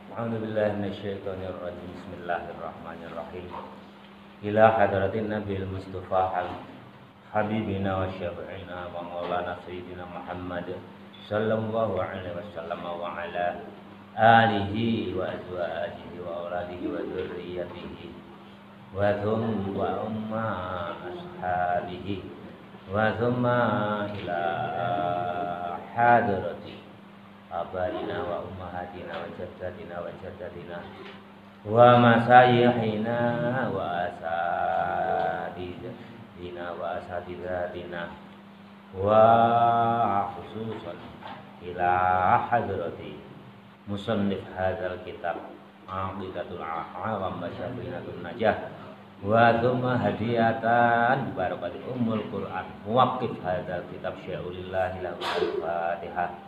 A'udzubillahi minasyaitonirrajim. Bismillahirrahmanirrahim. Ila hadratin Nabil Mustafa Habibina wa syafi'ina wa maulana Sayyidina Muhammad sallallahu alaihi wasallam wa ala alihi wa azwajihi wa auladihi wa dzurriyyatihi wa umma ashabihi wa thumma ila hadrati abaina wa ummahatina wa jaddatina wa masayyihina wa asatidatina wa khususan ila hadrati musannif hadzal kitab Aqidatul Awam wa Syafinatul Najah wa thumma hadiyatan barakati ummul Quran muwaqqif hadzal kitab syai'ulillahi lahu al-Fatihah.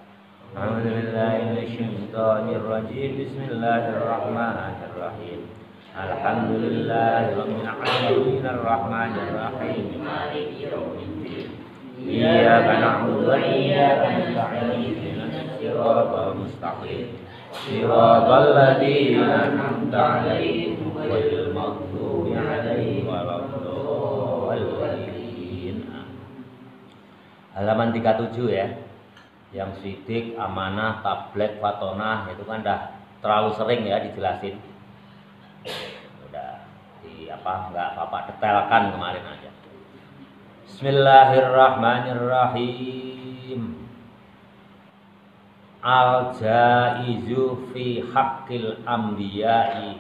A'udzubillahi minasyaitonirrajim. Bismillahirrahmanirrahim. Alhamdulillahirabbil alamin arrahmanir rahim maliki yaumiddin. Iyyaka na'budu wa iyyaka nasta'in ihdinas siratal mustaqim siratal ladzina an'amta 'alaihim ghairil maghdubi 'alaihim waladdallin. Halaman 37 ya. Yang sidik, amanah, tablet, fatonah itu kan dah terlalu sering ya dijelasin. Udah nggak apa-apa detailkan kemarin aja. Bismillahirrahmanirrahim. Al-jaizu fi haqqil anbiya'i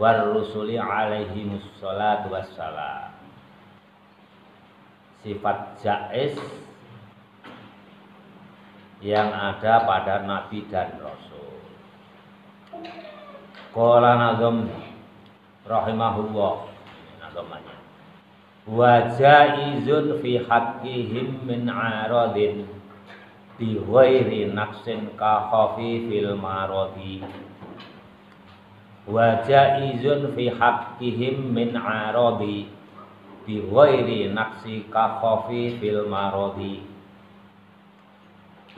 war rusuli alaihimus salatu wassalam. Sifat jaiz yang ada pada nabi dan rasul. Qala nazam rahimahullah, nazamannya wa jaizun fi haqqihim min aradin bi ghairi naqsin ka khafifil maradi. Wa jaizun fi haqqihim min aradi bi ghairi naqsi ka khafifil maradi.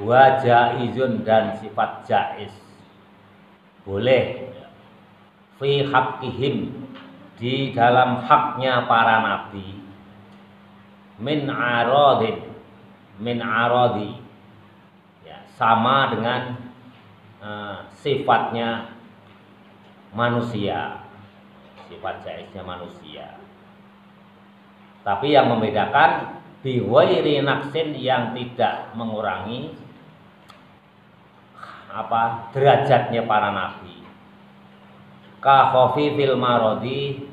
Wa jaizun dan sifat jaiz boleh fi haqqihim di dalam haknya para nabi min aradi ya, sama dengan sifatnya manusia, sifat jaiznya manusia, tapi yang membedakan bi ghairi naqsin yang tidak mengurangi derajatnya para nabi. Ka khafifil maradi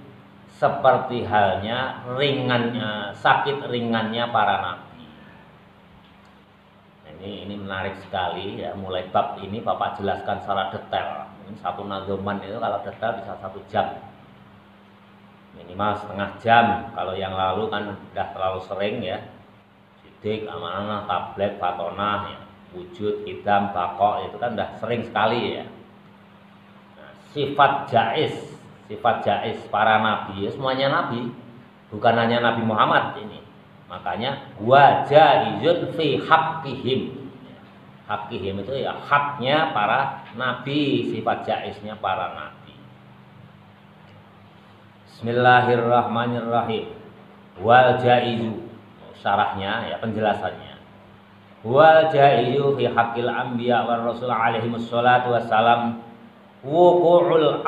seperti halnya ringannya sakit ringannya para nabi. Ini menarik sekali ya, mulai bab ini Bapak jelaskan secara detail. Ini satu nazoman itu kalau detail bisa 1 jam. Minimal setengah jam. Kalau yang lalu kan udah terlalu sering ya. Sidik, amanah, tablet, fatonah ya. Wujud, idam, bakok itu kan udah sering sekali ya. Nah, sifat jaiz para nabi ya, semuanya nabi, bukan hanya Nabi Muhammad ini. Makanya wa jaizun fi haqqihim. Haqqihim itu ya haknya para nabi, sifat jaiznya para nabi. Bismillahirrahmanirrahim. Wal jaizu, syarahnya ya, penjelasannya. Wal jaizu fi haqqil anbiya war rasul alaihi wassalatu wassalam wuqu'ul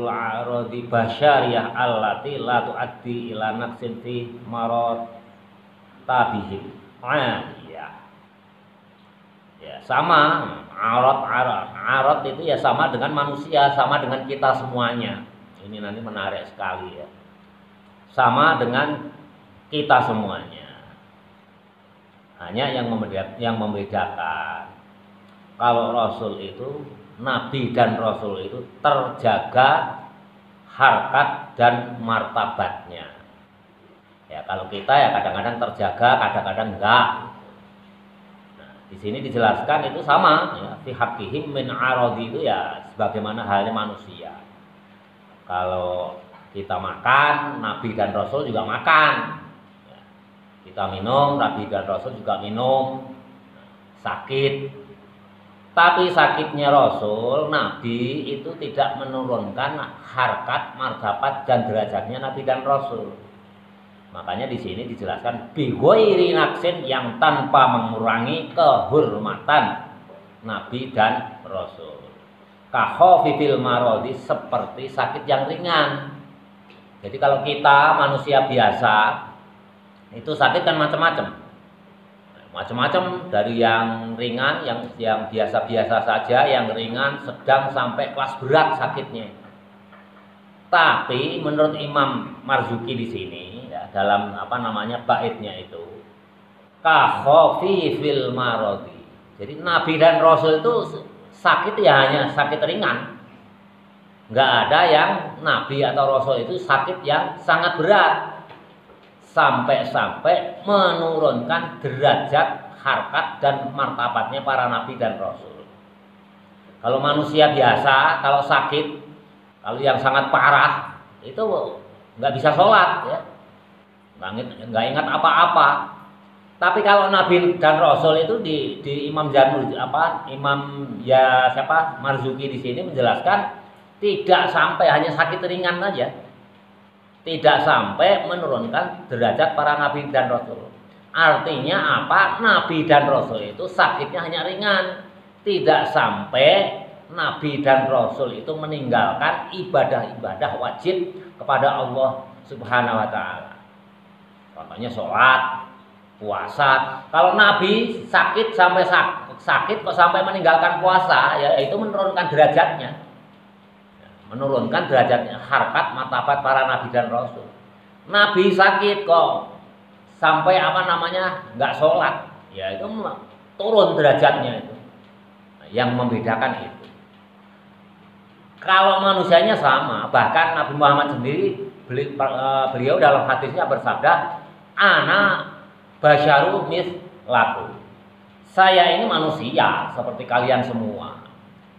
a'radi basyariyah allati la tuaddi ila naqsin fi marad tabihim. Ya sama, arad itu ya sama dengan manusia, sama dengan kita semuanya. Ini nanti menarik sekali ya. Sama dengan kita semuanya. Hanya yang membedakan kalau Rasul itu, Nabi dan Rasul itu terjaga harkat dan martabatnya. Ya kalau kita ya kadang-kadang terjaga, kadang-kadang enggak. Nah, di sini dijelaskan itu sama ya, fi haqqihim min aradi itu ya sebagaimana halnya manusia. Kalau kita makan, Nabi dan Rasul juga makan. Kita minum, Nabi dan Rasul juga minum. Sakit, Tapi sakitnya Rasul, Nabi itu tidak menurunkan harkat, martabat dan derajatnya Nabi dan Rasul. Makanya di sini dijelaskan bighairi naqsin, yang tanpa mengurangi kehormatan Nabi dan Rasul. Kahofifil marodi, seperti sakit yang ringan. Jadi kalau kita manusia biasa itu sakit kan macam-macam. Macam-macam, dari yang ringan, yang biasa-biasa saja, yang ringan, sedang, sampai kelas berat sakitnya. Tapi menurut Imam Marzuki di sini, ya, dalam baitnya itu, kahofifil marodi. Jadi Nabi dan Rasul itu sakit ya hanya sakit ringan. Nggak ada yang Nabi atau Rasul itu sakit yang sangat berat, sampai-sampai menurunkan derajat, harkat dan martabatnya para Nabi dan Rasul. Kalau manusia biasa, kalau sakit, kalau yang sangat parah, itu nggak bisa sholat, ya, nggak ingat apa-apa. Tapi kalau Nabi dan Rasul itu di Imam Marzuki di sini menjelaskan tidak sampai hanya sakit ringan aja. Tidak sampai menurunkan derajat para Nabi dan Rasul. Artinya apa? Nabi dan Rasul itu sakitnya hanya ringan. Tidak sampai Nabi dan Rasul itu meninggalkan ibadah-ibadah wajib kepada Allah Subhanahu wa Ta'ala. Contohnya sholat, puasa. Kalau Nabi sakit sampai sakit kok sampai meninggalkan puasa, ya itu menurunkan derajatnya. Menurunkan derajatnya, harkat, martabat para Nabi dan Rasul. Nabi sakit kok sampai nggak sholat, ya itu turun derajatnya itu. Yang membedakan itu. Kalau manusianya sama, bahkan Nabi Muhammad sendiri, beliau dalam hadisnya bersabda, ana basyaru mislakum. Saya ini manusia seperti kalian semua.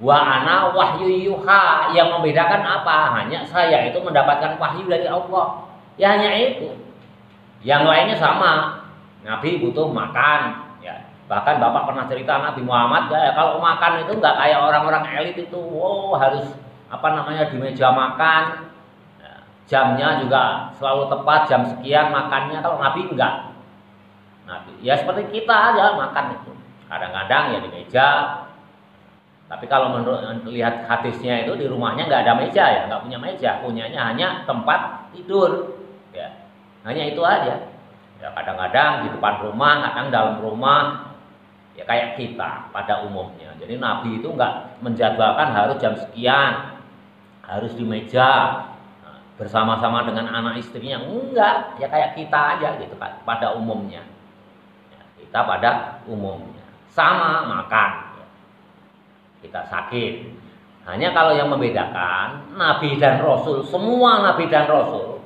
Wa ana wahyu yuha, yang membedakan apa? Hanya saya itu mendapatkan wahyu dari Allah. Ya hanya itu. Yang lainnya sama. Nabi butuh makan, ya. Bahkan Bapak pernah cerita Nabi Muhammad, ya, kalau makan itu nggak kayak orang-orang elit itu, harus di meja makan. Ya, jamnya juga selalu tepat, jam sekian makannya. Kalau Nabi enggak. Nabi ya seperti kita aja makan itu. Kadang-kadang ya di meja. Tapi kalau menurut lihat hadisnya itu di rumahnya nggak ada meja, ya nggak punya meja, punyanya hanya tempat tidur, ya hanya itu aja. Ya kadang-kadang di depan rumah, kadang dalam rumah, ya kayak kita pada umumnya. Jadi Nabi itu nggak menjadwalkan harus jam sekian, harus di meja bersama-sama dengan anak istrinya, enggak, ya kayak kita aja gitu pada umumnya. Ya, kita pada umumnya sama makan. Kita sakit. Hanya kalau yang membedakan Nabi dan Rasul, semua Nabi dan Rasul,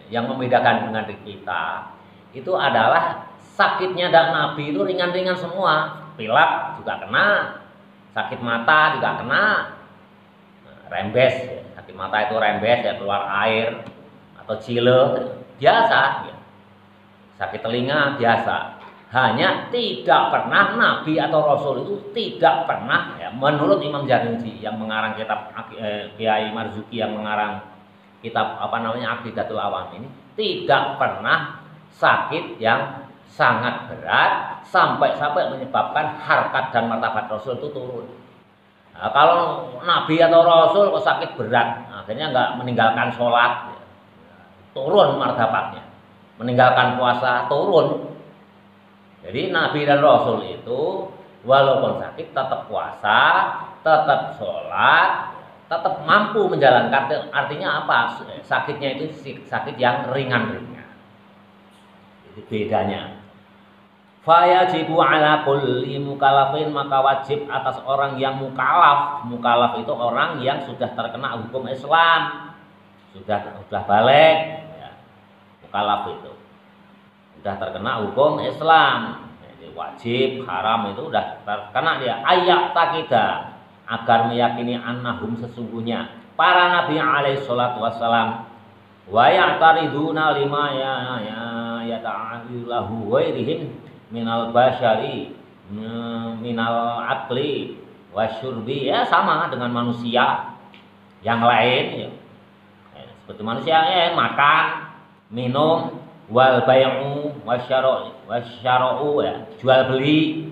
yang membedakan dengan kita itu adalah sakitnya dan Nabi itu ringan-ringan semua. Pilek juga kena, sakit mata juga kena, rembes, ya. Sakit mata itu rembes, ya keluar air atau cile, biasa. Ya. Sakit telinga biasa. Hanya tidak pernah Nabi atau Rasul itu tidak pernah, ya, menurut Imam Jarnuji yang mengarang kitab Kiai Marzuki yang mengarang kitab Aqidatul Awam ini, tidak pernah sakit yang sangat berat sampai menyebabkan harkat dan martabat Rasul itu turun. Nah, kalau Nabi atau Rasul kok sakit berat, akhirnya nggak meninggalkan sholat, ya, turun martabatnya. Meninggalkan puasa, turun. Jadi Nabi dan Rasul itu walaupun sakit tetap puasa, tetap sholat, tetap mampu menjalankan. Artinya apa? Sakitnya itu sakit yang ringan-ringan. Itu bedanya. Fayajibu ala kulli mukallafin, maka wajib atas orang yang mukallaf. Mukallaf itu orang yang sudah terkena hukum Islam, sudah balik, ya. Mukallaf itu sudah terkena hukum Islam, jadi wajib, haram itu sudah terkena dia. Ayat takida, agar meyakini annahum sesungguhnya para nabi alaihi salatu wassalam wa ya'tariduna lima ya ta'alahu ghairihim minal basyari minal aqli wasyurbi, ya sama dengan manusia yang lain ya. Seperti manusia ya, makan, minum, wal bai'u wasyara'u ya, jual beli,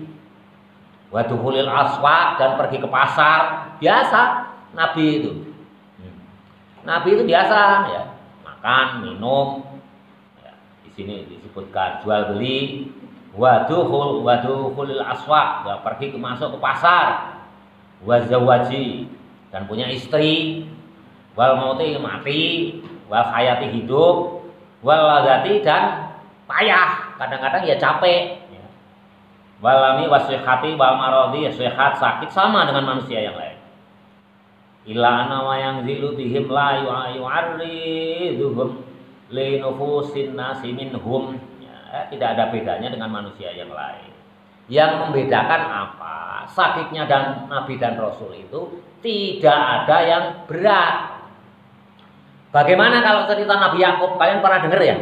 wa dukhulil aswaq, dan pergi ke pasar, biasa Nabi itu. Nabi itu biasa ya, makan, minum. Ya, di sini disebutkan jual beli, wa dukhulil aswaq, ya, pergi masuk ke pasar, wa zawaji, dan punya istri, wal mauti, mati, wal hayati, hidup, wal ladati, dan payah, kadang-kadang ya capek, wal lami wasihati wal maradi, ya sehat sakit, sama dengan manusia yang lain. Ila ana wa yang zilu bihim la yu'arriduhum li nufusin nasi minhum, ya, tidak ada bedanya dengan manusia yang lain. Yang membedakan apa? Sakitnya dan Nabi dan Rasul itu tidak ada yang berat. Bagaimana kalau cerita Nabi Yakub? Kalian pernah dengar ya?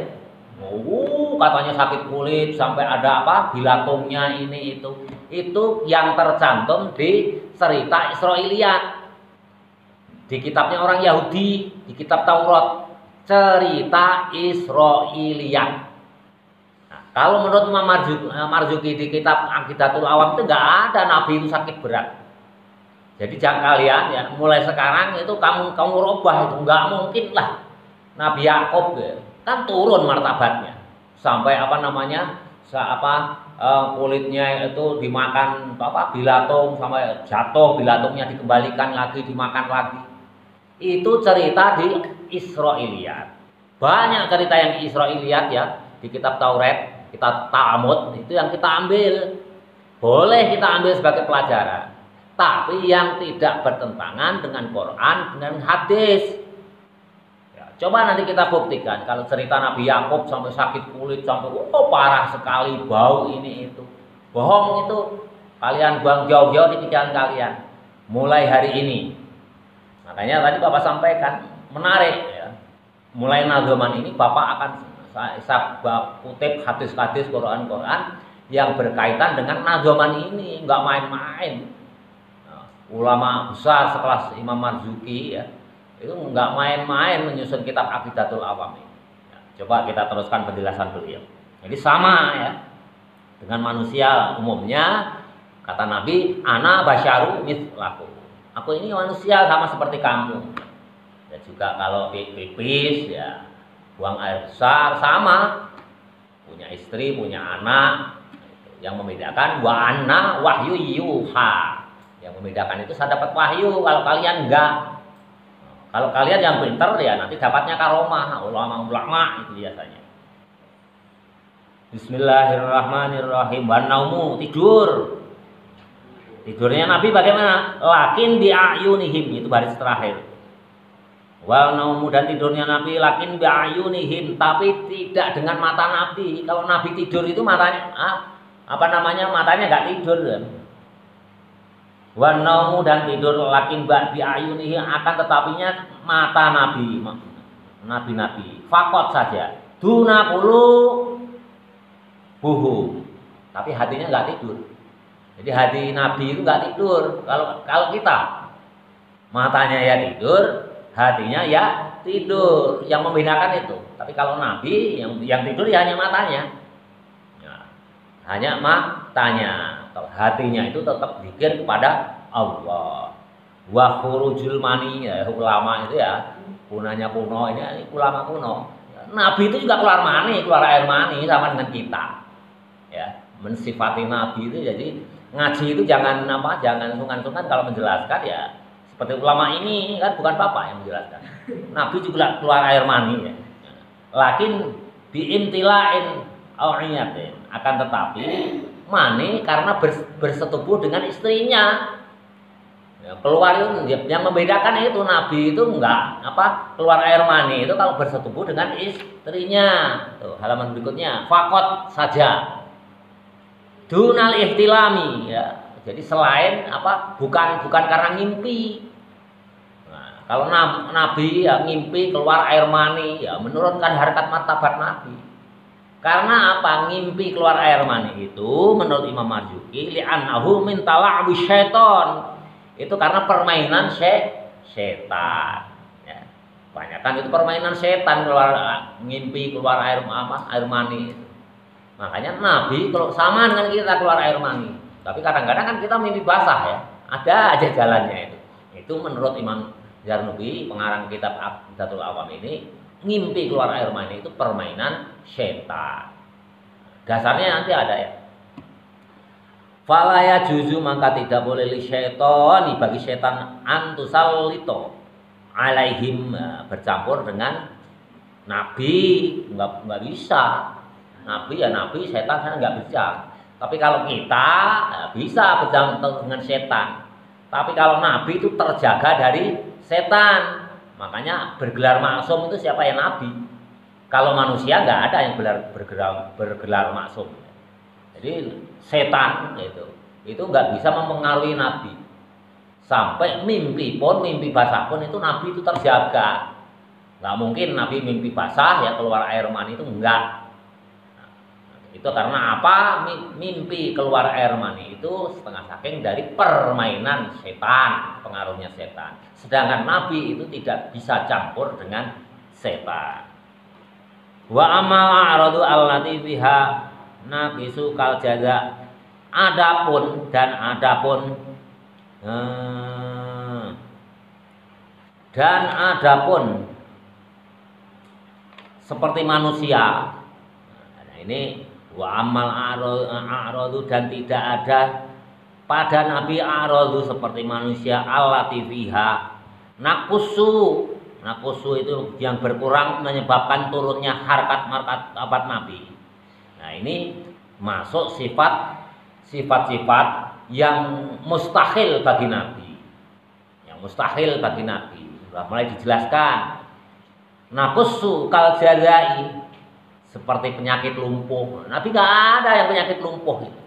Katanya sakit kulit sampai ada apa? Bilatungnya ini itu. Itu yang tercantum di cerita Israiliyat. Di kitabnya orang Yahudi, di kitab Taurat. Cerita Israiliyat. Nah, kalau menurut Imam Marzuki di kitab Aqidatul Awam itu nggak ada Nabi itu sakit berat. Jadi jangan kalian ya, mulai sekarang itu kamu rubah itu, nggak mungkin lah. Nabi Yakub ya, kan turun martabatnya sampai apa namanya, kulitnya itu dimakan bilatung, sampai jatuh bilatungnya dikembalikan lagi, dimakan lagi. Itu cerita di Israiliyat. Banyak cerita yang di Israiliyat ya, di kitab Taurat, kitab Talmud, itu yang kita ambil. Boleh kita ambil sebagai pelajaran, tapi yang tidak bertentangan dengan Quran, dengan hadis. Ya, coba nanti kita buktikan kalau cerita Nabi Yakub sampai sakit kulit, sampai parah sekali, bau ini itu. Bohong itu. Kalian buang jauh-jauh di pikiran kalian. Mulai hari ini. Makanya tadi Bapak sampaikan, menarik ya. Mulai nazaman ini Bapak akan saya kutip hadis-hadis Quran yang berkaitan dengan nazaman ini, nggak main-main. Ulama besar sekelas Imam Marzuki ya, itu nggak main-main menyusun kitab Aqidatul Awam ini. Ya, coba kita teruskan penjelasan beliau. Jadi sama ya dengan manusia umumnya, kata Nabi, ana basyaru mithlaku. Aku ini manusia sama seperti kamu. Ya juga kalau pipis ya, buang air besar sama, punya istri, punya anak. Yang membedakan wa anna wahyu yuha. Yang membedakan itu saya dapat wahyu, kalau kalian enggak. Kalau kalian yang pintar ya nanti dapatnya karomah, ulama itu biasanya. Bismillahirrahmanirrahim. Wan naumu, tidur. Tidurnya Nabi bagaimana? Lakin bi ayunihim, itu baris terakhir. Wal naumu, dan tidurnya Nabi lakin bi ayunihim, tapi tidak dengan mata Nabi. Kalau Nabi tidur itu matanya matanya enggak tidur kan. Wan naumu, dan tidur lakin bi ayunihi, akan tetapinya mata Nabi. Fakot saja. Duna pulu buhu. Tapi hatinya enggak tidur. Jadi hati Nabi itu enggak tidur. Kalau kita matanya ya tidur, hatinya ya tidur. Yang membedakan itu. Tapi kalau Nabi yang tidur ya hanya matanya. Ya, hanya matanya. Hatinya itu tetap zikir kepada Allah. Wa khurujul mani, ya, ulama itu ya punanya kuno, ini ulama kuno. Nabi itu juga keluar air mani sama dengan kita. Ya, mensifati Nabi itu, jadi ngaji itu jangan sungkan-sungkan kalau menjelaskan ya. Seperti ulama ini kan bukan bapak yang menjelaskan. Nabi juga keluar air mani ya. Lakin biimtilain auriyatin, akan tetapi mani karena bersetubuh dengan istrinya. Ya, keluar itu yang membedakan itu Nabi itu enggak keluar air mani itu kalau bersetubuh dengan istrinya. Tuh, halaman berikutnya, fakot saja. Dunal ihtilami ya. Jadi selain bukan karena ngimpi. Nah, kalau Nabi ya ngimpi keluar air mani ya menurunkan harkat martabat Nabi. Karena ngimpi keluar air mani itu menurut Imam Marzuki li'annahu min tala'bi syaiton. Itu karena permainan setan. Ya. Kebanyakan itu permainan setan, keluar ngimpi keluar air mani. Makanya Nabi kalau sama dengan kita keluar air mani. Tapi kadang-kadang kan kita mimpi basah ya. Ada aja jalannya itu. Itu menurut Imam Zarnubi, pengarang kitab Aqidatul Awam ini, ngimpi keluar air mani itu permainan setan. Dasarnya nanti ada ya. Falaya juzu, maka tidak boleh li syaitani, bagi setan, antusallito alaihim, bercampur dengan Nabi. Nggak bisa. Nabi ya Nabi, setan kan nggak bisa. Tapi kalau kita ya bisa bercampur dengan setan. Tapi kalau Nabi itu terjaga dari setan. Makanya bergelar maksum itu siapa ya? Nabi. Kalau manusia nggak ada yang bergelar maksum. Jadi setan itu nggak bisa mempengaruhi Nabi. Sampai mimpi basah pun itu Nabi itu terjaga. Nggak mungkin Nabi mimpi basah ya keluar air mani, itu enggak. Itu karena apa? Mimpi keluar air mani itu setengah saking dari permainan setan, pengaruhnya setan. Sedangkan Nabi itu tidak bisa campur dengan setan. Wa amal a'radu allati biha naqisu kal jaza. Adapun seperti manusia. Nah, ini wa amal a'radu, dan tidak ada pada Nabi a'radu seperti manusia allati fiha nakusu itu yang berkurang menyebabkan turunnya harkat martabat Nabi. Nah, ini masuk sifat-sifat yang mustahil bagi Nabi. Yang mustahil bagi Nabi. Sudah mulai dijelaskan. Nakusu kal jazai, seperti penyakit lumpuh. Nabi nggak ada yang penyakit lumpuh itu.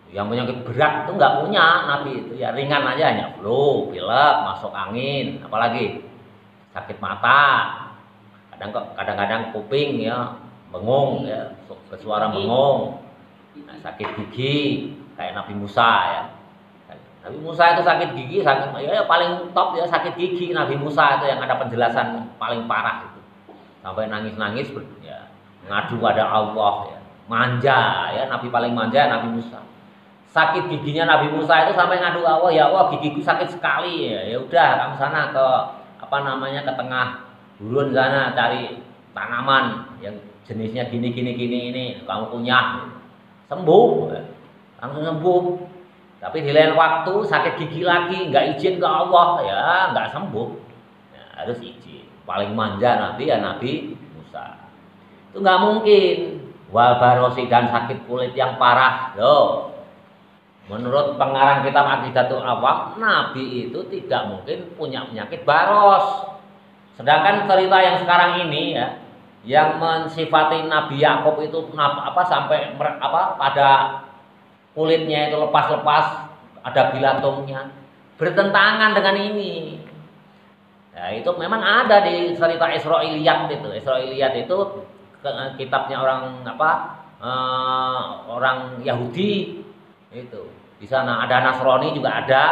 Yang penyakit berat itu nggak punya Nabi itu. Ya ringan aja, hanya flu, pilek, masuk angin, apalagi sakit mata. Kadang-kadang kuping ya bengong ya, bersuara bengong. Nah, sakit gigi kayak Nabi Musa ya. Nabi Musa itu sakit gigi, ya paling top ya sakit gigi Nabi Musa itu yang ada penjelasan paling parah itu. Sampai nangis-nangis ya, ngadu pada Allah ya. Manja ya, Nabi paling manja Nabi Musa. Sakit giginya Nabi Musa itu sampai ngadu Allah, ya Allah gigiku sakit sekali ya. Ya udah kamu sana ke ke tengah gurun sana cari tanaman yang jenisnya gini ini kamu punya, sembuh langsung sembuh. Tapi di lain waktu sakit gigi lagi nggak izin ke Allah ya nggak sembuh ya, harus izin. Paling manja Nabi ya Nabi Musa itu nggak mungkin. Wal barosi, dan sakit kulit yang parah loh. Menurut pengarang kitab Aqidatul Awam, Nabi itu tidak mungkin punya penyakit baros. Sedangkan cerita yang sekarang ini ya, yang mensifati Nabi Yakub itu sampai pada kulitnya itu lepas-lepas, ada bilatungnya, bertentangan dengan ini. Nah, itu memang ada di cerita Israiliyat itu. Israiliyat itu kitabnya orang Yahudi itu. Di sana ada Nasrani juga ada.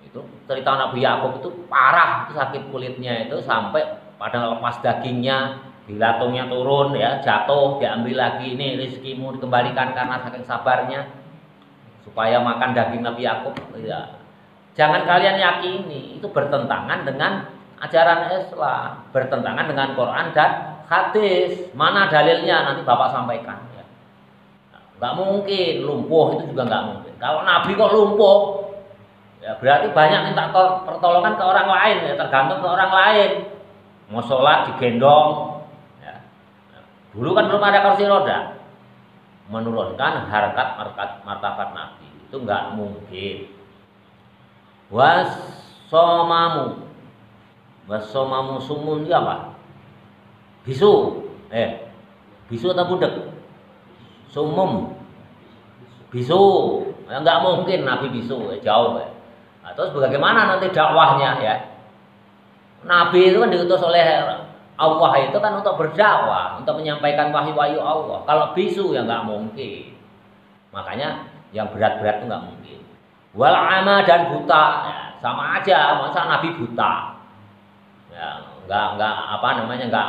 Itu cerita Nabi Yakub itu parah, itu sakit kulitnya itu sampai pada lepas dagingnya, bilatungnya turun ya, jatuh, diambil lagi, ini rezekimu dikembalikan karena saking sabarnya supaya makan daging Nabi Yakub ya. Jangan kalian yakini itu bertentangan dengan ajaran Islam, bertentangan dengan Quran dan hadis. Mana dalilnya nanti Bapak sampaikan ya. Nggak mungkin lumpuh, itu juga nggak mungkin. Kalau Nabi kok lumpuh ya berarti banyak minta pertolongan ke orang lain ya, tergantung ke orang lain. Mau sholat digendong ya. Dulu kan belum ada kursi roda, menurunkan harkat martabat Nabi itu nggak mungkin. Wasomamu sumun dia apa? Bisu atau budek? Sumum bisu ya, nggak mungkin Nabi bisu ya, jauh ya. Nah, terus bagaimana nanti dakwahnya ya? Nabi itu kan diutus oleh Allah itu kan untuk berdakwah, untuk menyampaikan wahyu-wahyu Allah. Kalau bisu ya nggak mungkin. Makanya yang berat-berat itu nggak mungkin. Wal ama dan buta, ya, sama aja, masa Nabi buta. Ya, enggak apa namanya, enggak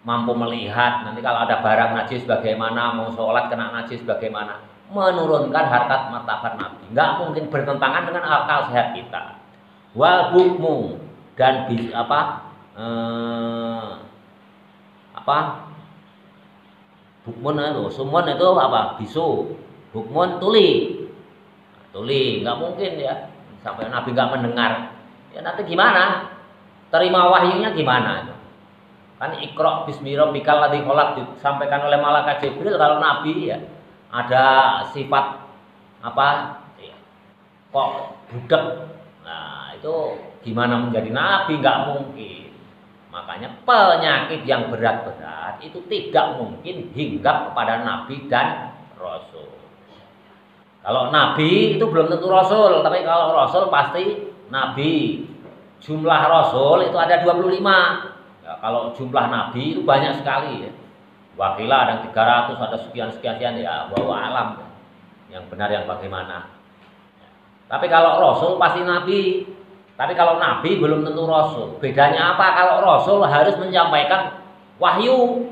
mampu melihat. Nanti kalau ada barang najis bagaimana, mau sholat kena najis bagaimana, menurunkan harkat martabat Nabi. Enggak mungkin bertentangan dengan akal sehat kita. Wal bukmu dan bukmun itu, sumun itu apa? Bisu. Bukmun tuli. Tuli, nggak mungkin ya. Sampai Nabi nggak mendengar. Ya nanti gimana? Terima wahyunya gimana? Kan Iqra bismi rabbikal ladzi khalaq disampaikan oleh malaikat Jibril. Kalau Nabi ya ada sifat apa? Ya, kok budak. Nah, itu gimana menjadi Nabi? Nggak mungkin. Makanya penyakit yang berat-berat itu tidak mungkin hinggap kepada Nabi dan Rasul. Kalau Nabi itu belum tentu Rasul, tapi kalau Rasul pasti Nabi. Jumlah Rasul itu ada 25. Ya, kalau jumlah Nabi itu banyak sekali ya. Wakilah ada 300, ada sekian-sekian ya, wallahu alam. Yang benar yang bagaimana. Tapi kalau Rasul pasti Nabi. Tapi kalau Nabi belum tentu Rasul. Bedanya apa? Kalau Rasul harus menyampaikan wahyu.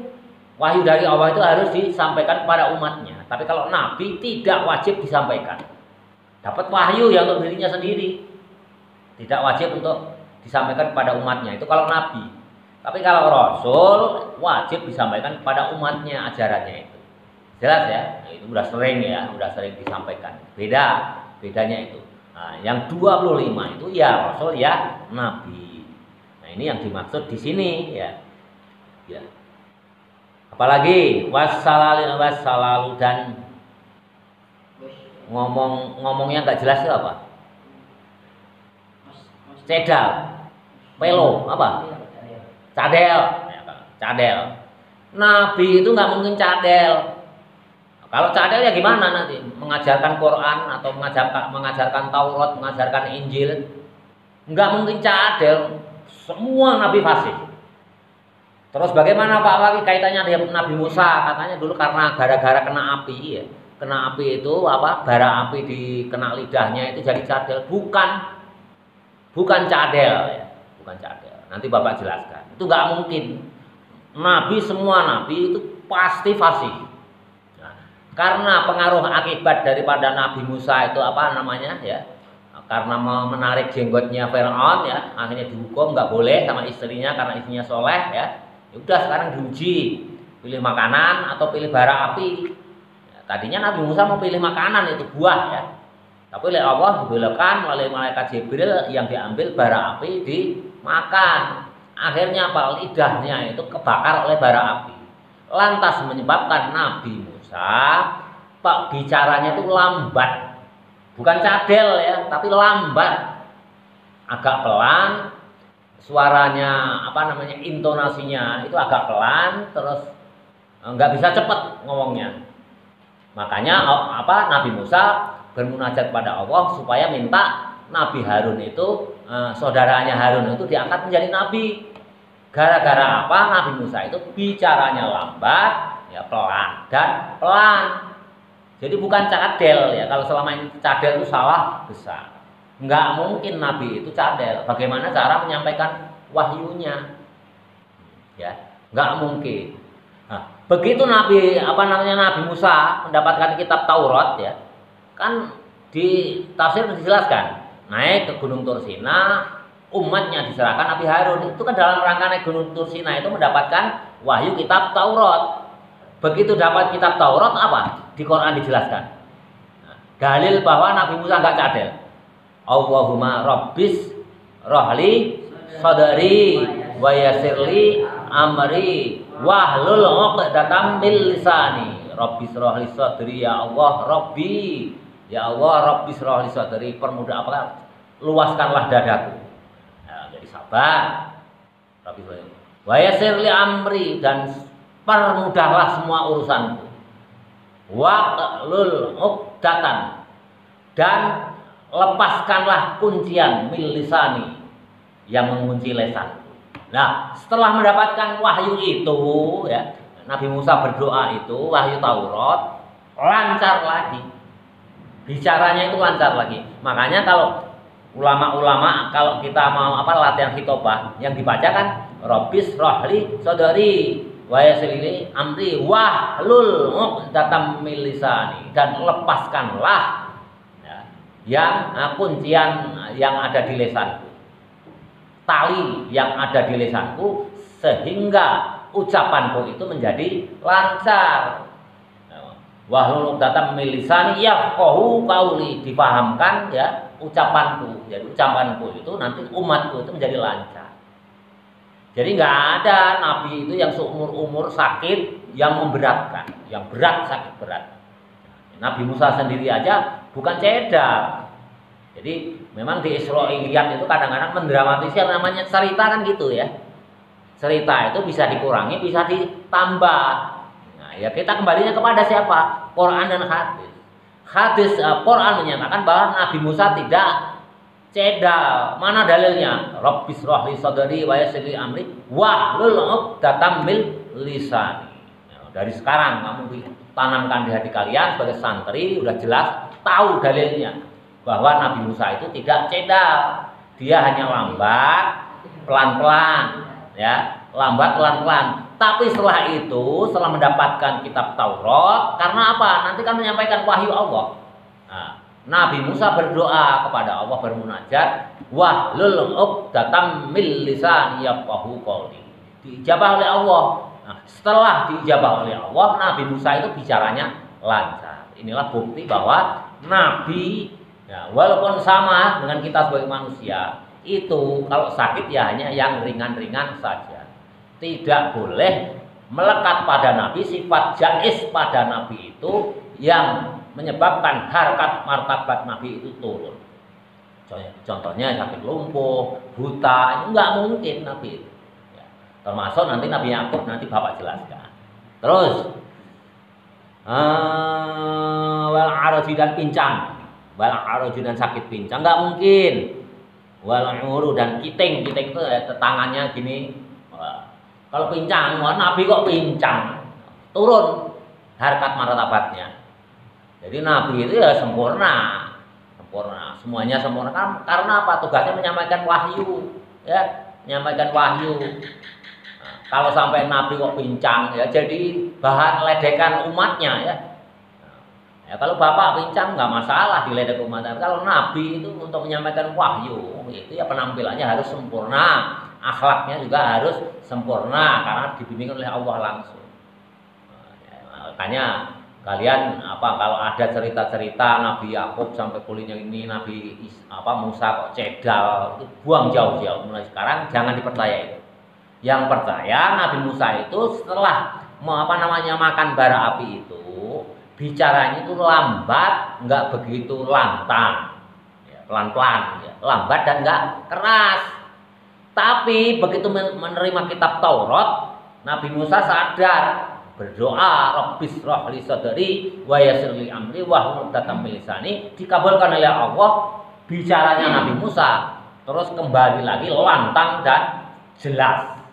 Wahyu dari Allah itu harus disampaikan kepada umatnya. Tapi kalau Nabi tidak wajib disampaikan. Dapat wahyu yang untuk dirinya sendiri. Tidak wajib untuk disampaikan kepada umatnya. Itu kalau Nabi. Tapi kalau Rasul wajib disampaikan kepada umatnya ajarannya itu. Jelas ya? Nah, itu udah sering ya, udah sering disampaikan. Bedanya itu. Nah, yang 25 itu ya Rasul ya Nabi. Nah, ini yang dimaksud di sini ya. Ya. Apalagi wassalalu dan ngomongnya nggak jelas itu apa? Cedal, pelo, apa? Cadel. Ya, cadel. Nabi itu nggak mungkin cadel. Kalau cadel ya gimana nanti? Mengajarkan Quran atau mengajarkan Taurat, mengajarkan Injil? Enggak mungkin cadel. Semua Nabi fasih. Terus bagaimana Pak lagi kaitannya dengan Nabi Musa? Katanya dulu karena gara-gara kena api ya. Kena api itu apa? Bara api kena lidahnya itu jadi cadel. Bukan cadel ya. Bukan cadel. Nanti Bapak jelaskan. Itu enggak mungkin. Semua Nabi itu pasti fasih. Karena pengaruh akibat daripada Nabi Musa itu apa namanya ya, karena menarik jenggotnya Firaun ya, akhirnya dihukum nggak boleh sama istrinya karena istrinya soleh ya. Udah sekarang diuji, pilih makanan atau pilih bara api. Ya, tadinya Nabi Musa mau pilih makanan, itu buah ya, tapi oleh Allah dibelokkan oleh malaikat Jibril yang diambil bara api dimakan. Akhirnya apa? Lidahnya itu kebakar oleh bara api. Lantas menyebabkan Nabi Musa Pak bicaranya itu lambat. Bukan cadel ya, tapi lambat. Agak pelan, suaranya apa namanya? Intonasinya itu agak pelan, terus nggak bisa cepat ngomongnya. Makanya apa Nabi Musa bermunajat pada Allah supaya minta Nabi Harun itu saudaranya Harun itu diangkat menjadi nabi. Gara-gara apa? Nabi Musa itu bicaranya lambat, ya pelan dan pelan. Jadi bukan cadel ya. Kalau selama ini cadel itu salah besar. Enggak mungkin Nabi itu cadel. Bagaimana cara menyampaikan wahyunya? Ya, enggak mungkin. Nah, begitu Nabi Nabi Musa mendapatkan kitab Taurat ya. Kan di tafsir dijelaskan, naik ke Gunung Tursina, umatnya diserahkan Nabi Harun. Itu kan dalam rangka naik Gunung Tursina itu mendapatkan wahyu kitab Taurat. Begitu dapat kitab Taurat apa? Di Quran dijelaskan. Nah, dalil bahwa Nabi Musa enggak cadel. Allahumma rabbis rohli sadari wa yassirli amri wahlul 'uqdatam min lisani. Rabbis rohli sadri, ya Allah Rabbi. Ya Allah rabbis rohli sadri, permudah apa? Luaskanlah dadaku. Jadi sabar. Wa yassirli amri, dan permudahlah semua urusanku. Waqlul 'uqdatan, dan lepaskanlah kuncian min lisani, yang mengunci lesanku. Nah, setelah mendapatkan wahyu itu ya, Nabi Musa berdoa itu wahyu Taurat lancar lagi. bicaranya itu lancar lagi. Makanya kalau ulama-ulama kalau kita mau latihan khitobah yang dibaca kan Rabbis rohli sodari wa yassirli amri wahlul 'uqdatam min lisani, dan lepaskanlah ya, yang kuncian yang ada di lisanku, tali yang ada di lisanku, sehingga ucapanku itu menjadi lancar. Wahlul 'uqdatam min lisani yafqahu qauli, dipahamkan ya ucapanku. Jadi ucapanku itu nanti umatku itu menjadi lancar. Jadi nggak ada nabi itu yang seumur-umur sakit yang memberatkan, yang berat sakit berat. Nabi Musa sendiri aja bukan cedal. Jadi memang di Israiliyat itu kadang-kadang mendramatisir, namanya cerita kan gitu ya. Cerita itu bisa dikurangi, bisa ditambah. Nah, ya kita kembalinya kepada siapa? Quran dan hadis. Quran menyatakan bahwa Nabi Musa tidak cedal. Mana dalilnya? Rabbis rohli sodari wa yassirli amri wahlul 'uqdatam min lisani. Dari sekarang kamu ditanamkan di hati kalian sebagai santri, udah jelas tahu dalilnya bahwa Nabi Musa itu tidak cedal. Dia hanya lambat, pelan-pelan, ya, lambat pelan-pelan. Tapi setelah itu, setelah mendapatkan kitab Taurat, karena apa? Nanti kan menyampaikan wahyu Allah. Nah, Nabi Musa berdoa kepada Allah, bermunajat, wahlul 'uqdatam min lisani yafqahu qawli. Diijabah oleh Allah. Nah, setelah diijabah oleh Allah, Nabi Musa itu bicaranya lancar. Inilah bukti bahwa Nabi, ya, walaupun sama dengan kita sebagai manusia, itu kalau sakit ya hanya yang ringan-ringan saja. Tidak boleh melekat pada Nabi, sifat jais pada Nabi itu yang menyebabkan harkat martabat Nabi itu turun. Contohnya sakit lumpuh, buta, itu nggak mungkin Nabi itu. Ya, termasuk nanti Nabi Yakub, nanti Bapak jelaskan. Terus wal arji dan pincang, wal arji dan sakit pincang nggak mungkin. Wal uru dan kiting itu tangannya gini. Kalau pincang, Nabi kok pincang, turun harkat martabatnya. Jadi Nabi itu ya sempurna, semuanya sempurna. Karena apa? Tugasnya menyampaikan wahyu, ya, menyampaikan wahyu. Nah, kalau sampai Nabi kok pincang, ya jadi bahan ledekan umatnya, ya. Ya kalau bapak pincang nggak masalah diledek umatnya. Kalau Nabi itu untuk menyampaikan wahyu, itu ya penampilannya harus sempurna. Akhlaknya juga harus sempurna karena dibimbing oleh Allah langsung. Makanya kalian kalau ada cerita-cerita Nabi Yakub sampai kulitnya ini, Nabi Musa kok cedal, itu buang jauh-jauh. Mulai sekarang jangan dipercaya itu. Yang percaya Nabi Musa itu setelah makan bara api itu, bicaranya itu lambat, nggak begitu lantang, ya, pelan-pelan, ya, lambat dan nggak keras. Tapi begitu menerima kitab Taurat, Nabi Musa sadar, berdoa, Rabbis rohli sodari wa yassirli amri wahlul 'uqdatam min lisani, dikabulkan oleh Allah bicaranya Nabi Musa, terus kembali lagi lantang dan jelas.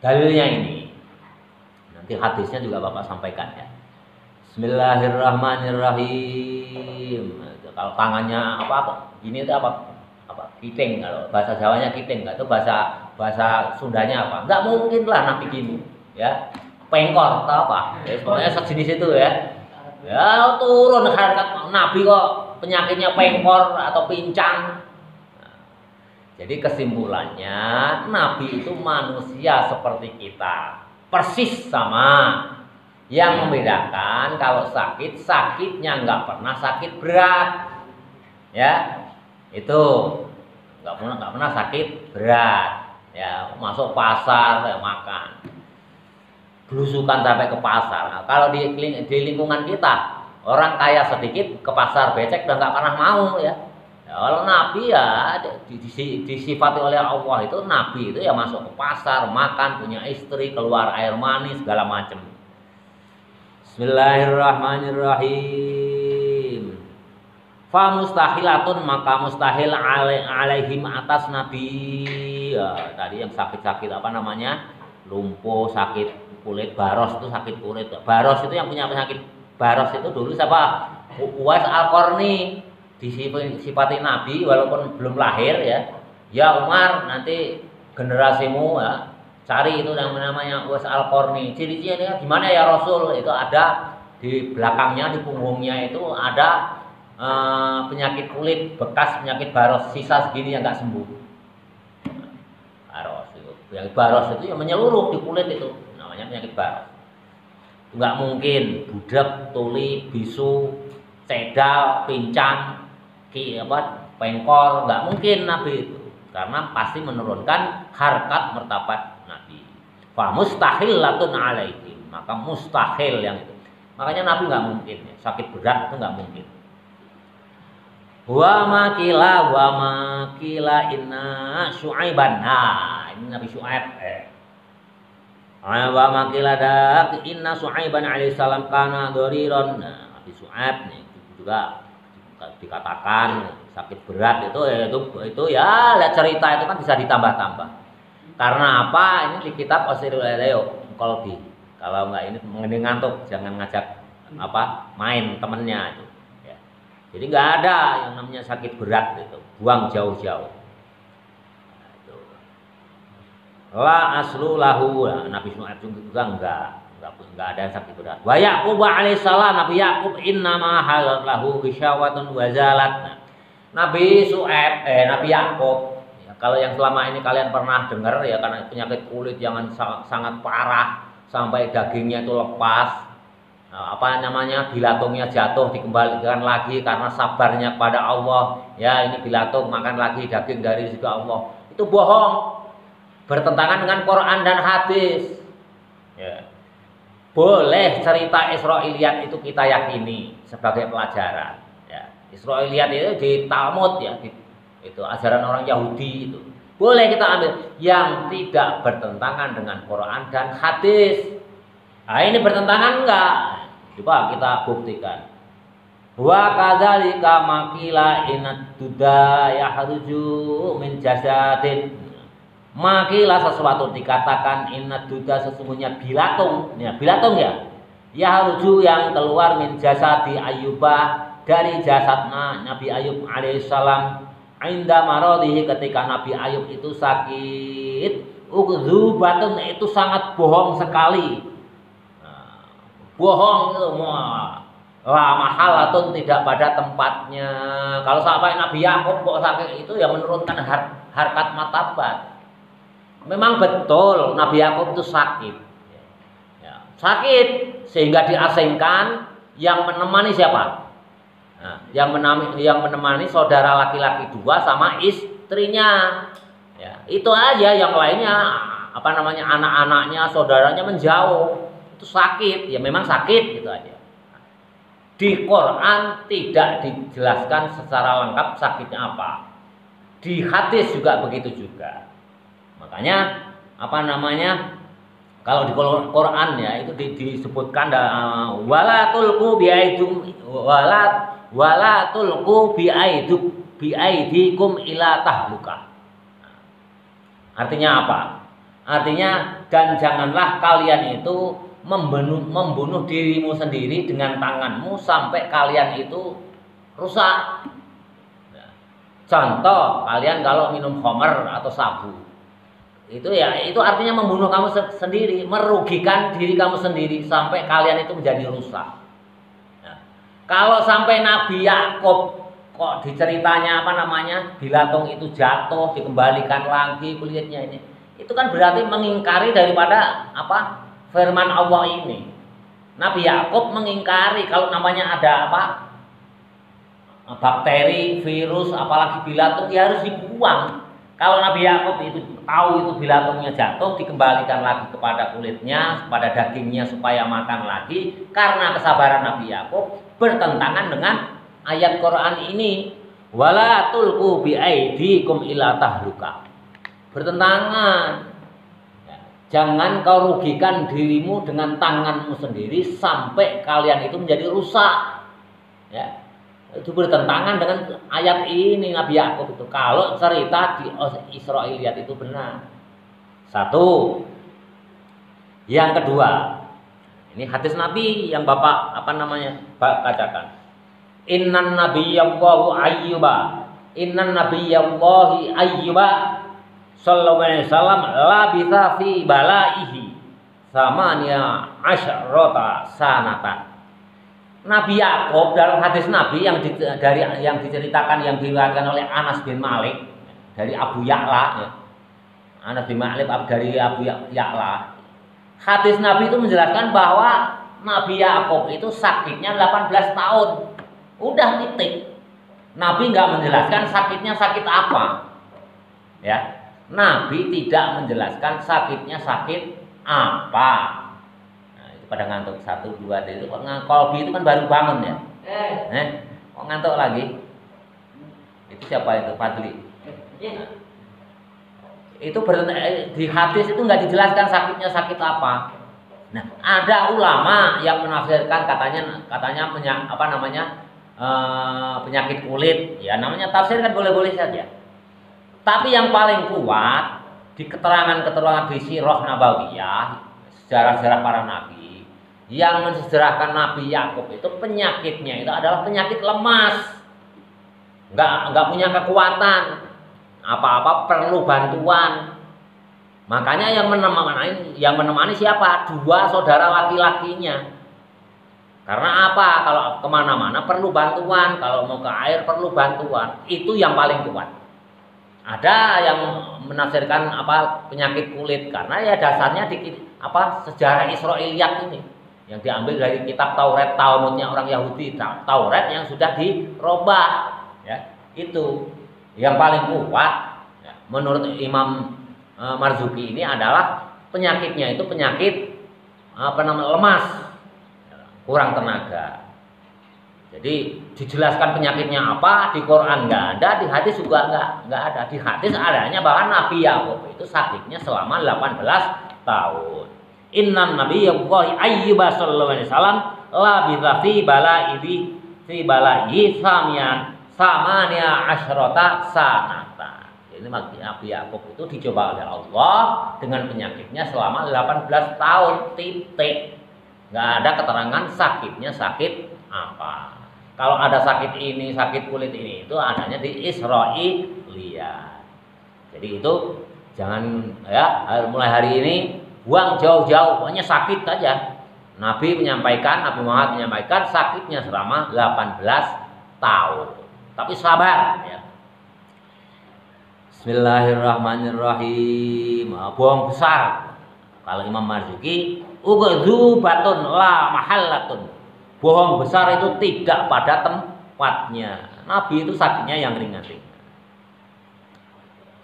Dalilnya ini, nanti hadisnya juga Bapak sampaikan ya. Bismillahirrahmanirrahim. Kalau tangannya gini itu kiting, kalau bahasa Jawanya kiting, itu bahasa Sundanya apa? Enggak mungkin lah Nabi gini, ya. Pengkor atau apa? Ya, pokoknya sejenis itu ya. Ya turun harkat Nabi kok penyakitnya pengkor atau pincang. Nah, jadi kesimpulannya Nabi itu manusia seperti kita, persis sama. Yang membedakan kalau sakitnya nggak pernah sakit berat, ya. Itu nggak pernah sakit berat, ya, masuk pasar ya, makan belusukan sampai ke pasar. Nah, kalau di lingkungan kita orang kaya sedikit ke pasar becek udah nggak pernah mau, ya. Kalau Nabi ya disifati oleh Allah itu, Nabi itu ya masuk ke pasar, makan, punya istri, keluar air mani segala macam. Bismillahirrahmanirrahim. Fa mustahilatun, maka mustahil alaihim atas Nabi. Ya, tadi yang sakit-sakit lumpuh, sakit kulit, baros itu sakit kulit. Baros itu yang punya penyakit baros itu dulu siapa? Uwais Al-Qarni disifati Nabi walaupun belum lahir ya. Ya Umar, nanti generasimu ya, cari itu yang namanya Uwais Al-Qarni. Ciri-cirinya gimana ya Rasul? Itu ada di belakangnya, di punggungnya itu ada penyakit kulit, bekas penyakit baros, sisa segini yang nggak sembuh. Baros itu, yang baros itu yang menyeluruh di kulit itu, namanya penyakit baros. Nggak mungkin budak, tuli, bisu, cedal, pincang, pengkor, nggak mungkin Nabi itu, karena pasti menurunkan harkat martabat Nabi. Fa mustahillatun alaihim, maka mustahil yang itu. Makanya Nabi nggak mungkin ya, sakit berat itu nggak mungkin. Wa makila inna Syuaiban. Nah, ini Nabi Syuaib. Wa makila dak inna Syuaiban alaihissalam kana dhariran. Nah, Nabi Syuaib nih juga dikatakan sakit berat itu ya, lihat cerita itu kan bisa ditambah-tambah. Karena apa? Ini di kitab Asirul Adayo Qalbi. Kalau enggak ini ngantuk, jangan ngajak main temennya itu. Jadi nggak ada yang namanya sakit berat itu, buang jauh-jauh. La aslu lahu, Nabi Syuaib juga nggak ada yang sakit berat. Wa Yaqub alaihissalam, Nabi Yaqub innama halat lahu bisyawatun wazalat. Nabi Syuaib, Nabi Yaqub, ya, kalau yang selama ini kalian pernah dengar ya, karena penyakit kulit yang sangat parah sampai dagingnya itu lepas. Bilatungnya jatuh dikembalikan lagi karena sabarnya pada Allah. Ya, ini bilatung makan lagi daging dari rezeki Allah. Itu bohong. Bertentangan dengan Quran dan hadis. Ya. Boleh cerita Israiliyat itu kita yakini sebagai pelajaran. Ya. Israiliyat itu di Talmud ya, itu ajaran orang Yahudi itu. Boleh kita ambil yang tidak bertentangan dengan Quran dan hadis. Nah, ini bertentangan enggak? Coba kita buktikan. Wa kadzalika makila inad duda yahruju min jasadin. Makila sesuatu dikatakan inad duda sesungguhnya bilatung. Ya, bilatung ya. Yahruju yang keluar min jasadi Ayyubah dari jasadnya Nabi Ayub alaihissalam. Inda maradihi ketika Nabi Ayub itu sakit. Ukdzubatun itu sangat bohong sekali. Bohong itu la mahalatun tidak pada tempatnya. Kalau sampai Nabi Yakub kok sakit itu ya menurunkan harkat martabat. Memang betul Nabi Yakub itu sakit. Ya, sakit sehingga diasingkan, yang menemani siapa? Nah, yang menemani saudara laki-laki dua sama istrinya. Ya, itu aja, yang lainnya anak-anaknya, saudaranya menjauh. Itu sakit, ya memang sakit gitu aja. Di Quran tidak dijelaskan secara lengkap sakitnya apa. Di hadis juga begitu juga. Makanya kalau di Quran ya itu disebutkan wala tulqu biaidikum ila tahluka. Artinya apa? Artinya dan janganlah kalian itu membunuh dirimu sendiri dengan tanganmu sampai kalian itu rusak. Contoh, kalian kalau minum khamr atau sabu, itu artinya membunuh kamu sendiri, merugikan diri kamu sendiri sampai kalian itu menjadi rusak. Kalau sampai Nabi Yakub kok diceritanya bilatung itu jatuh dikembalikan lagi kulitnya ini, itu kan berarti mengingkari daripada firman Allah ini. Nabi Yakub mengingkari kalau namanya ada bakteri, virus, apalagi bilatung ya harus dibuang. Kalau Nabi Yakub itu tahu itu bilatungnya jatuh, dikembalikan lagi kepada kulitnya, kepada dagingnya supaya makan lagi. Karena kesabaran Nabi Yakub bertentangan dengan ayat Quran ini. Wala tulqu biaidikum ila tahluka. Bertentangan. Jangan kau rugikan dirimu dengan tanganmu sendiri sampai kalian itu menjadi rusak. Ya. Itu bertentangan dengan ayat ini Nabi Yakub itu. Kalau cerita di Israiliyat itu benar. Satu. Yang kedua, ini hadis Nabi yang Bapak bacakan. Innan nabiyallahu ayyuba. Innan nabiyallahi ayyuba sallallahu alaihi wasallam labitha fi balaihi samania asyrata sanatan. Nabi Yakub dalam hadis Nabi yang diceritakan yang diriwayatkan oleh Anas bin Malik dari Abu Ya'la ya. Anas bin Malik dari Abu Ya'la. Hadis Nabi itu menjelaskan bahwa Nabi Yakub itu sakitnya 18 tahun. Udah titik. Nabi nggak menjelaskan sakitnya sakit apa. Ya. Nabi tidak menjelaskan sakitnya sakit apa. Nah, itu pada ngantuk 1 2 itu Kolbi itu kan baru bangun ya. Kok ngantuk lagi? Itu siapa itu? Fadli. Nah, itu di hadis itu nggak dijelaskan sakitnya sakit apa. Nah, ada ulama yang menafsirkan katanya penyakit kulit, ya namanya tafsir kan boleh-boleh saja. Tapi yang paling kuat di keterangan-keterangan di Sirah Nabawiyah, sejarah-sejarah para nabi, yang mensejarahkan Nabi Yakub itu penyakitnya itu adalah penyakit lemas, nggak punya kekuatan, apa-apa perlu bantuan. Makanya yang menemani siapa? 2 saudara laki-lakinya. Karena apa? Kalau kemana-mana perlu bantuan, kalau mau ke air perlu bantuan. Itu yang paling kuat. Ada yang menafsirkan penyakit kulit karena ya dasarnya sejarah Israiliyat ini yang diambil dari kitab Taurat, Talmudnya orang Yahudi, Taurat yang sudah dirobah. Ya, itu yang paling kuat. Ya, menurut Imam Marzuki ini adalah penyakitnya itu penyakit lemas. Kurang tenaga. Jadi dijelaskan penyakitnya apa di Quran nggak ada, di hadis juga nggak ada. Di hadis adanya bahwa Nabi Yakub itu sakitnya selama 18 tahun. Innan nabiyyallahi ayyuba sallallahu alaihi wasallam labitha fi balaihi samania asyrata sanata. Ini Nabi Yakub itu dicoba oleh Allah dengan penyakitnya selama 18 tahun titik. Nggak ada keterangan sakitnya sakit apa. Kalau ada sakit ini, sakit kulit ini, itu adanya di Israiliyat. Jadi itu jangan ya mulai hari ini buang jauh-jauh, pokoknya sakit saja. Nabi Muhammad menyampaikan sakitnya selama 18 tahun. Tapi sabar ya. Bismillahirrahmanirrahim. Bohong besar. Kalau Imam Marzuki batun la mahallatun. Bohong besar itu tidak pada tempatnya. Nabi itu sakitnya yang ringan-ringan.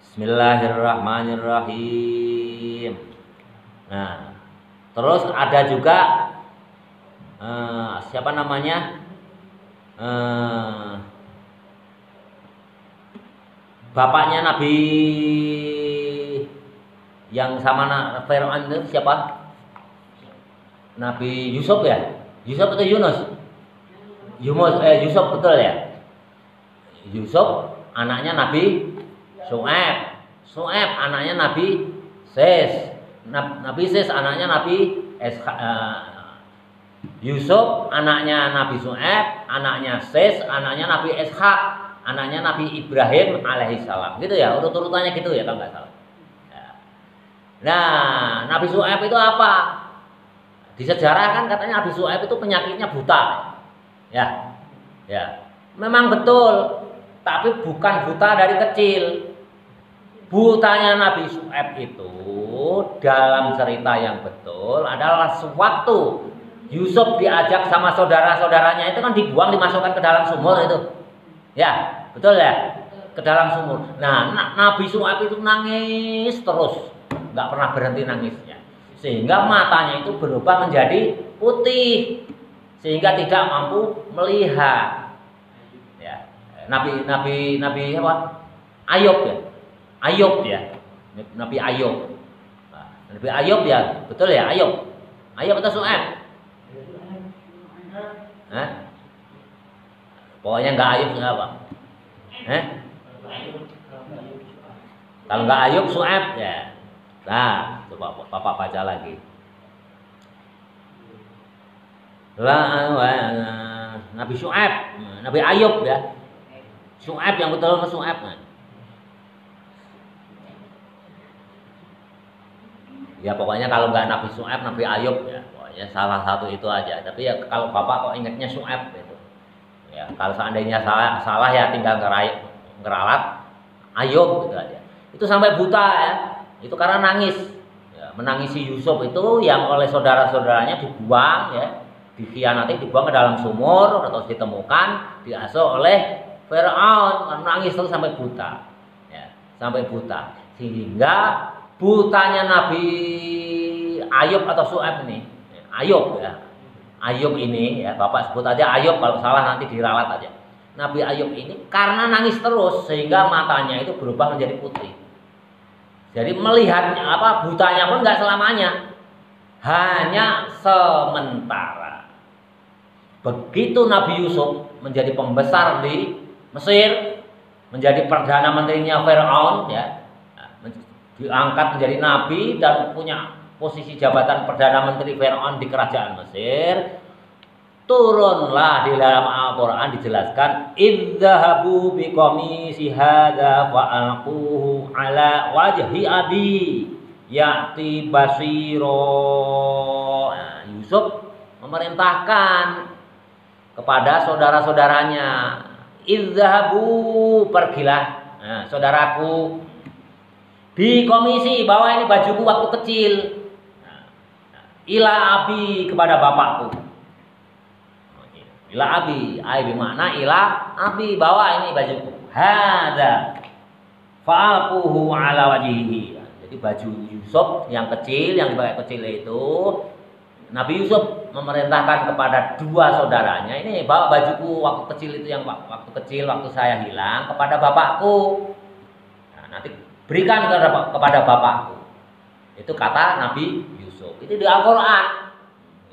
Bismillahirrahmanirrahim. Nah, terus ada juga siapa namanya? Bapaknya Nabi yang sama Fir'aun itu siapa? Nabi Yusuf ya? Yusuf atau Yunus? Yusuf betul ya? Yusuf anaknya Nabi Su'aib. Su'aib anaknya Nabi Ses. Nabi Ses anaknya Nabi Yusuf anaknya Nabi Su'aib, anaknya Ses, anaknya Nabi Ishak, anaknya Nabi Ibrahim alaihissalam. Gitu ya, urut-urutannya gitu ya kalau nggak salah. Nah, Nabi Su'aib itu apa? Di sejarah kan katanya Nabi Su'aib itu penyakitnya buta. Ya. Memang betul, tapi bukan buta dari kecil. Butanya Nabi Su'aib itu dalam cerita yang betul adalah sewaktu Yusuf diajak sama saudara-saudaranya itu kan dibuang, dimasukkan ke dalam sumur itu. Ya, betul ya? Ke dalam sumur. Nah, Nabi Su'aib itu nangis terus, nggak pernah berhenti nangisnya. Sehingga matanya itu berubah menjadi putih sehingga tidak mampu melihat. Ya. Nabi apa? Ayub ya. Nabi Ayub. Nah, Nabi Ayub ya, betul ya Ayub. Ayub atau Su'aib? Pokoknya nggak Ayub nggak apa? Kalau nggak Ayub Su'aib ya. Nah, coba Bapak baca lagi. Nabi Syuaib, Nabi Ayub ya. Syuaib yang betul nama Syuaib. Ya pokoknya kalau nggak Nabi Syuaib, Nabi Ayub ya, pokoknya salah satu itu aja. Tapi ya kalau bapak kok ingatnya Syuaib gitu. Ya kalau seandainya salah ya tinggal ngeralat Ayub gitu aja. Itu sampai buta ya. Itu karena nangis. Ya, menangisi Yusuf itu yang oleh saudara-saudaranya dibuang ya, dikhianati, dibuang ke dalam sumur atau ditemukan, diasuh oleh Firaun, nangis terus sampai buta. Ya, sampai buta. Sehingga butanya Nabi Ayub atau Syuaib ini, Ayub ya, Ayub ini ya, bapak sebut aja Ayub, kalau salah nanti diralat aja. Nabi Ayub ini karena nangis terus sehingga matanya itu berubah menjadi putih. Jadi melihatnya butanya pun nggak selamanya, hanya sementara. Begitu Nabi Yusuf menjadi pembesar di Mesir, menjadi perdana menterinya Firaun ya, diangkat menjadi nabi dan punya posisi jabatan perdana menteri Firaun di kerajaan Mesir. Turunlah di dalam Al-Quran dijelaskan, idzahabu biqamisi hadza fa'alquhu ala wajhi abi ya'ti basiro. Nah, Yusuf memerintahkan kepada saudara-saudaranya, idzahabu, pergilah, nah, saudaraku, di komisi bawa ini bajuku waktu kecil, ila abi, kepada bapakku. Ila abi, ai bermakna ila abi, bawa ini bajuku. Hada fa'alquhu ala wajhihi. Jadi baju Yusuf yang kecil, yang dipakai kecil itu, Nabi Yusuf memerintahkan kepada dua saudaranya, ini bawa bajuku waktu kecil itu, yang waktu kecil waktu saya hilang, kepada bapakku. Nah, nanti berikan kepada bapakku. Itu kata Nabi Yusuf. Itu di Al-Quran.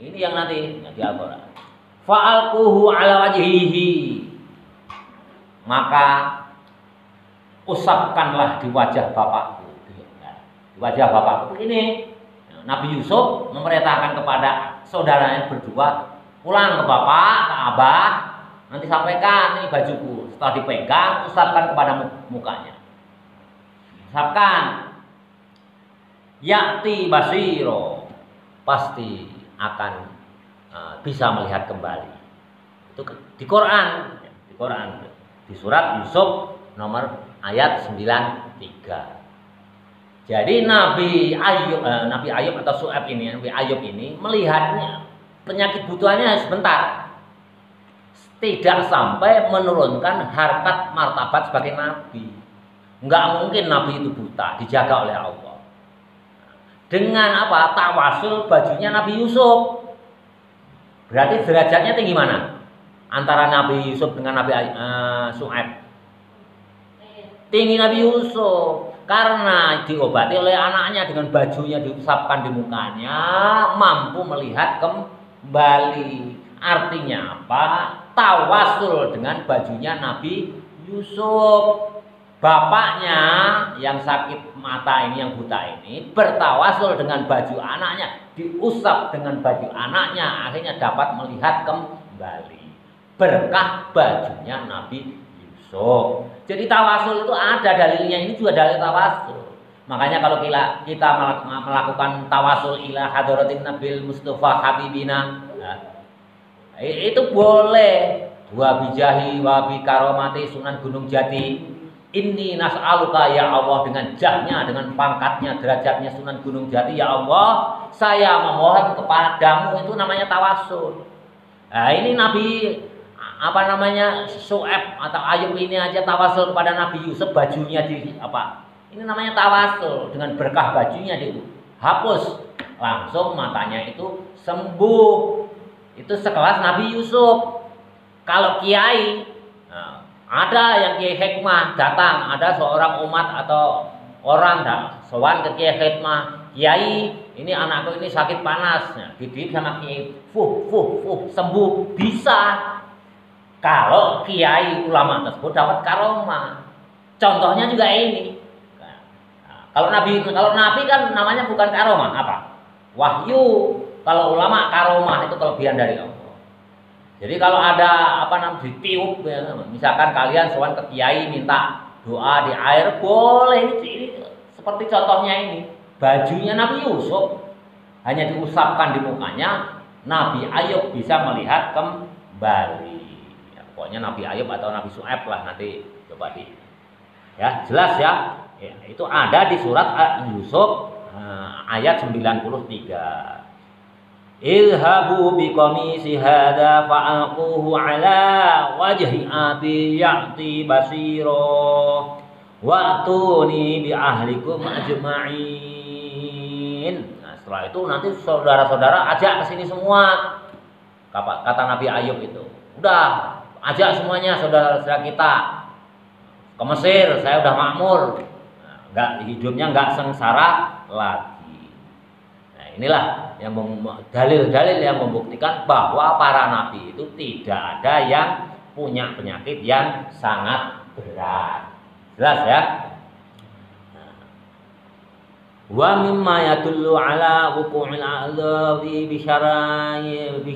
Ini yang nanti di Al-Quran. Fa'alquhu ala wajhihi, maka usapkanlah di wajah bapakku. Di wajah bapakku ini Nabi Yusuf memerintahkan kepada saudaranya berdua, pulang ke bapak, ke abah, nanti sampaikan ini bajuku. Setelah dipegang, usapkan kepada mukanya. Usapkan, ya'ti basiro, pasti akan bisa melihat kembali. Itu di Quran, di surat Yusuf nomor ayat 93. Jadi Nabi Ayub atau Syuaib ini, Nabi Ayub ini melihatnya penyakit butuhannya sebentar, tidak sampai menurunkan harkat martabat sebagai nabi. Enggak mungkin nabi itu buta, dijaga oleh Allah. Dengan apa? Tawasul bajunya Nabi Yusuf. Berarti derajatnya tinggi mana? Antara Nabi Yusuf dengan Nabi Syuaib. Tinggi Nabi Yusuf, karena diobati oleh anaknya dengan bajunya diusapkan di mukanya, mampu melihat kembali. Artinya apa? Tawasul dengan bajunya Nabi Yusuf. Bapaknya yang sakit mata ini, yang buta ini, bertawasul dengan baju anaknya, diusap dengan baju anaknya, akhirnya dapat melihat kembali. Berkah bajunya Nabi Yusuf. Jadi tawasul itu ada dalilnya, ini juga dalil tawasul. Makanya kalau kita melakukan tawasul ila hadratin Nabil Mustafa Habibina, itu boleh. Wa bijahi wa bi karomati Sunan Gunung Jati. Inni nas'aluka ya Allah, dengan jahnya, dengan pangkatnya, derajatnya Sunan Gunung Jati, ya Allah, saya memohon kepadamu. Itu namanya tawasul. Nah, ini Nabi Syuaib atau Ayub ini aja tawasul kepada Nabi Yusuf, bajunya di ini namanya tawasul, dengan berkah bajunya dihapus, langsung matanya itu sembuh. Itu sekelas Nabi Yusuf. Kalau kiai, ada yang kiai hikmah datang, ada seorang umat atau orang sowan ke kiai hikmah, kiai ini anakku ini sakit panas, dididik sama kiai, sembuh, bisa. Kalau kiai ulama tersebut dapat karomah. Contohnya juga ini. Kalau nabi kan namanya bukan karomah, apa? Wahyu. Kalau ulama karomah itu kelebihan dari Allah. Jadi kalau ada apa namanya ditiup, ya, misalkan kalian sowan ke kiai minta doa di air, boleh. Ini seperti contohnya ini, bajunya Nabi Yusuf hanya diusapkan di mukanya, Nabi Ayub bisa melihat kembali. Ya, pokoknya Nabi Ayub atau Nabi Su'aib lah, nanti coba di ya jelas ya. Ya, itu ada di surat Yusuf ayat 93. Ilhabu biqamisi hadza fa'alquhu ala wajhi abi ya'ti basira wa'tuni bi ahlikum ajma'in. Nah, setelah itu nanti saudara-saudara ajak ke sini semua. Kata Nabi Ayub itu. Udah, ajak semuanya saudara-saudara kita ke Mesir, saya udah makmur. Nah, hidupnya enggak sengsara lagi. Inilah yang dalil-dalil yang membuktikan bahwa para nabi itu tidak ada yang punya penyakit yang sangat berat. Jelas ya? Wa mimma yadullu ala wuqu'il a'dhabi bi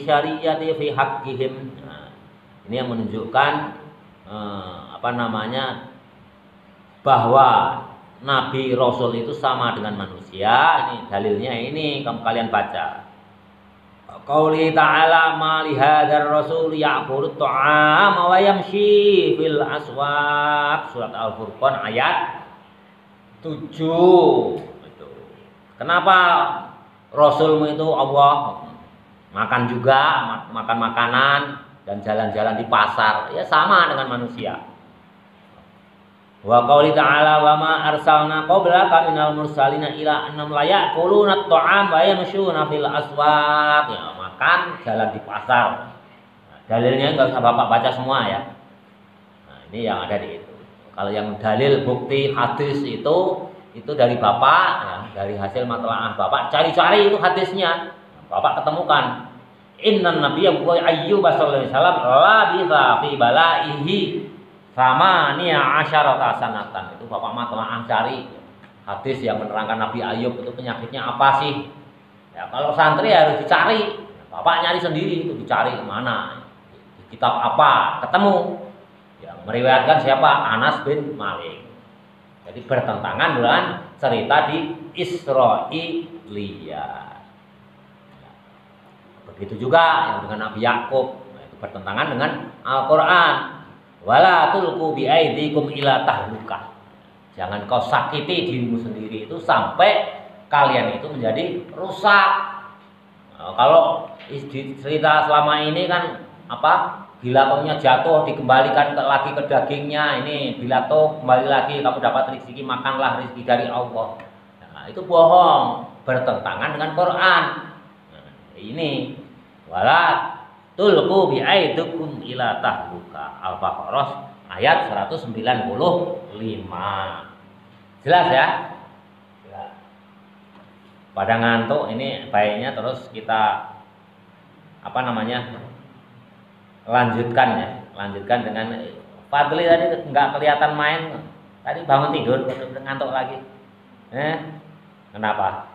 syari'ati fi haqqihim. Ini yang menunjukkan bahwa Nabi Rasul itu sama dengan manusia. Ini dalilnya, ini kalian baca. Qauli ta'ala ma li hadzal rasul ya'kulu ta'ama wa yamshi fil aswaq. Surat Al-Furqan ayat 7. Itu. Kenapa Rasulmu itu Allah makan juga, makan makanan dan jalan-jalan di pasar? Ya sama dengan manusia. Wa qauli ta'ala wa ma arsalna qablaka minal mursalina ila annam la ya'kuluna at-ta'am wa yamshuna fil aswaq. Ya, makan jalan di pasar. Nah, dalilnya enggak usah Bapak baca semua ya. Nah, ini yang ada di itu. Kalau yang dalil bukti hadis itu dari Bapak ya, dari hasil matlaah Bapak cari-cari itu hadisnya. Bapak ketemukan innan nabiyya Ayyub sallallahu alaihi wasallam labitha fi balaihi sama niya asyarata sanatan. Itu Bapak matlaah cari hadis yang menerangkan Nabi Ayub itu penyakitnya apa sih. Ya, kalau santri harus dicari. Bapak nyari sendiri, itu dicari kemana, di kitab apa, ketemu. Yang meriwayatkan siapa? Anas bin Malik. Jadi bertentangan dengan cerita di Israiliyah. Begitu juga yang dengan Nabi Yakub, itu bertentangan dengan Al-Quran. Wala tulqu bi aidikum ila tahlukah. Jangan kau sakiti dirimu sendiri itu sampai kalian itu menjadi rusak. Nah, kalau cerita selama ini kan bilatonnya jatuh dikembalikan lagi ke dagingnya. Ini bilato kembali lagi, kamu dapat rezeki, makanlah rezeki dari Allah. Nah, itu bohong, bertentangan dengan Quran. Nah, ini wala tulqu bi aidikum ila tahluka. Al-Baqarah ayat 195. Jelas ya? Jelas. Pada ngantuk ini baiknya terus kita lanjutkan ya. Lanjutkan dengan Fadli tadi enggak kelihatan main. Tadi bangun tidur udah ngantuk lagi. Kenapa?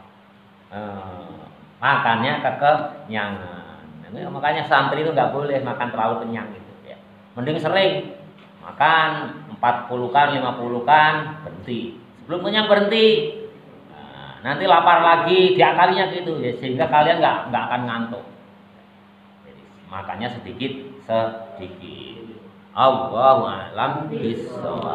Makannya kekenyangan. Makanya santri itu nggak boleh makan terlalu kenyang gitu ya. Mending sering makan 40 kan 50 kan berhenti. Sebelum kenyang berhenti. Nah, nanti lapar lagi diakalinya gitu ya, sehingga kalian nggak akan ngantuk. Jadi makannya sedikit. Allahu a'lam bishawab.